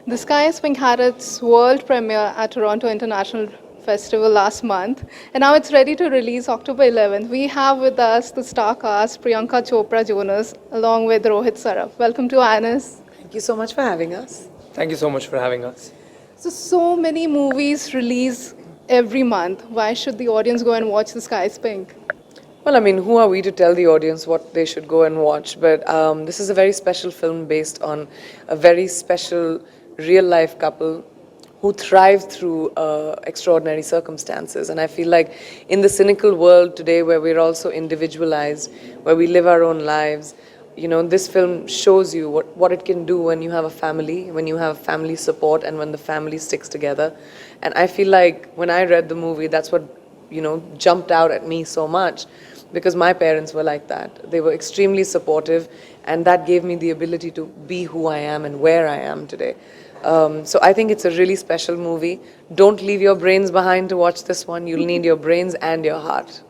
The Sky is Pink had its world premiere at Toronto International Festival last month, and now it's ready to release October 11th. We have with us the star cast Priyanka Chopra Jonas along with Rohit Saraf. Welcome to IANS. Thank you so much for having us. Thank you so much for having us. So many movies release every month. Why should the audience go and watch The Sky is Pink? Well, I mean, who are we to tell the audience what they should go and watch? But this is a very special film based on a very special real life couple who thrive through extraordinary circumstances. And I feel like in the cynical world today where we're also individualized, where we live our own lives, you know, this film shows you what it can do when you have a family, when you have family support, and when the family sticks together. And I feel like when I read the movie, that's what, you know, jumped out at me so much, because my parents were like that. They were extremely supportive, and that gave me the ability to be who I am and where I am today. So I think it's a really special movie. Don't leave your brains behind to watch this one. You'll need your brains and your heart.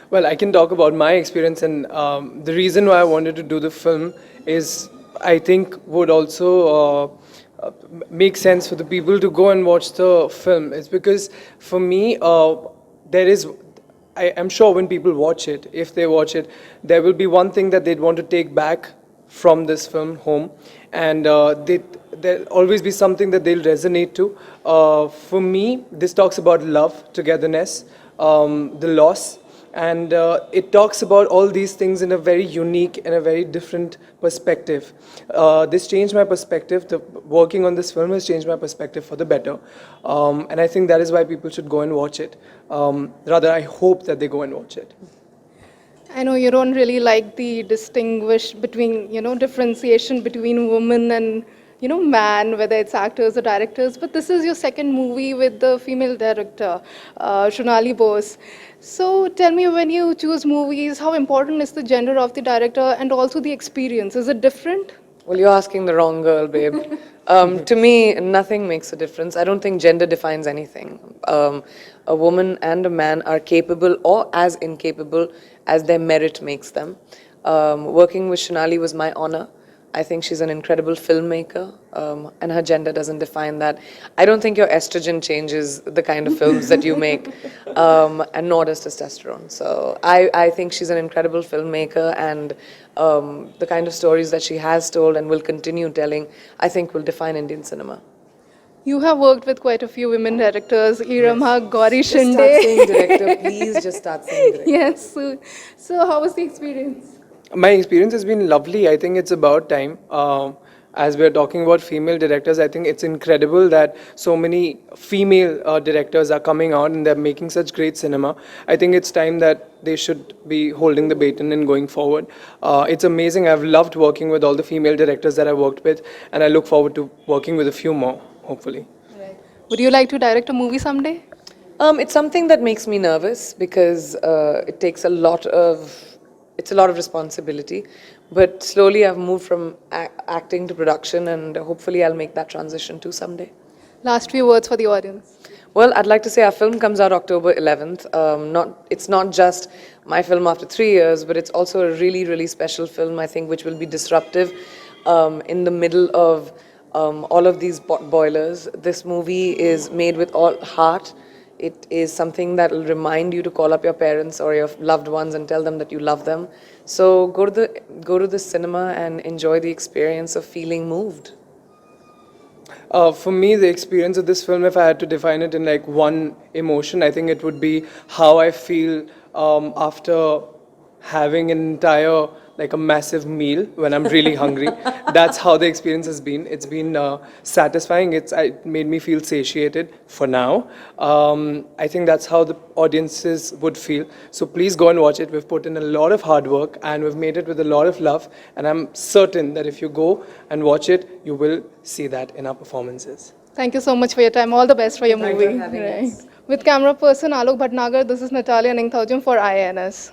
Well, I can talk about my experience, and the reason why I wanted to do the film is I think would also make sense for the people to go and watch the film. It's because for me, there is. I'm sure when people watch it, if they watch it, there will be one thing that they'd want to take back from this film home, and there'll always be something that they'll resonate to. For me, this talks about love, togetherness, the loss, and it talks about all these things in a very unique and a very different perspective. This changed my perspective. Working on this film has changed my perspective for the better, and I think that is why people should go and watch it. Rather, I hope that they go and watch it. I know you don't really like the distinguish between, differentiation between women and, man, whether it's actors or directors, but this is your second movie with the female director, Shonali Bose. So tell me, when you choose movies, how important is the gender of the director and also the experience? Is it different? Well, you're asking the wrong girl, babe. To me, nothing makes a difference. I don't think gender defines anything. A woman and a man are capable or as incapable as their merit makes them. Working with Shonali was my honor. I think she's an incredible filmmaker, and her gender doesn't define that. I don't think your estrogen changes the kind of films that you make, and nor does testosterone. So I think she's an incredible filmmaker, and the kind of stories that she has told and will continue telling, I think will define Indian cinema. You have worked with quite a few women directors, Irama, Gauri Just start Shinde. saying director, please just start saying director. Yes. So how was the experience? My experience has been lovely. I think it's about time. As we're talking about female directors, I think it's incredible that so many female directors are coming out and they're making such great cinema. I think it's time that they should be holding the baton and going forward. It's amazing. I've loved working with all the female directors that I worked with, and I look forward to working with a few more, hopefully. Right. Would you like to direct a movie someday? It's something that makes me nervous because it takes it's a lot of responsibility. But slowly I've moved from acting to production, and hopefully I'll make that transition too someday. Last few words for the audience. Well, I'd like to say our film comes out October 11th. It's not just my film after 3 years, but it's also a really, really special film, I think, which will be disruptive in the middle of all of these boilers. This movie is made with all heart. It is something that will remind you to call up your parents or your loved ones and tell them that you love them. So go to the cinema and enjoy the experience of feeling moved. For me, the experience of this film, if I had to define it in like one emotion, I think it would be how I feel after having an entire, like a massive meal when I'm really hungry. That's how the experience has been. It's been satisfying. It made me feel satiated for now. I think that's how the audiences would feel. So please go and watch it. We've put in a lot of hard work and we've made it with a lot of love. And I'm certain that if you go and watch it, you will see that in our performances. Thank you so much for your time. All the best for your Thank movie. you for having us. With camera person Alok Bhatnagar, this is Natalia Ningthaujam for IANS.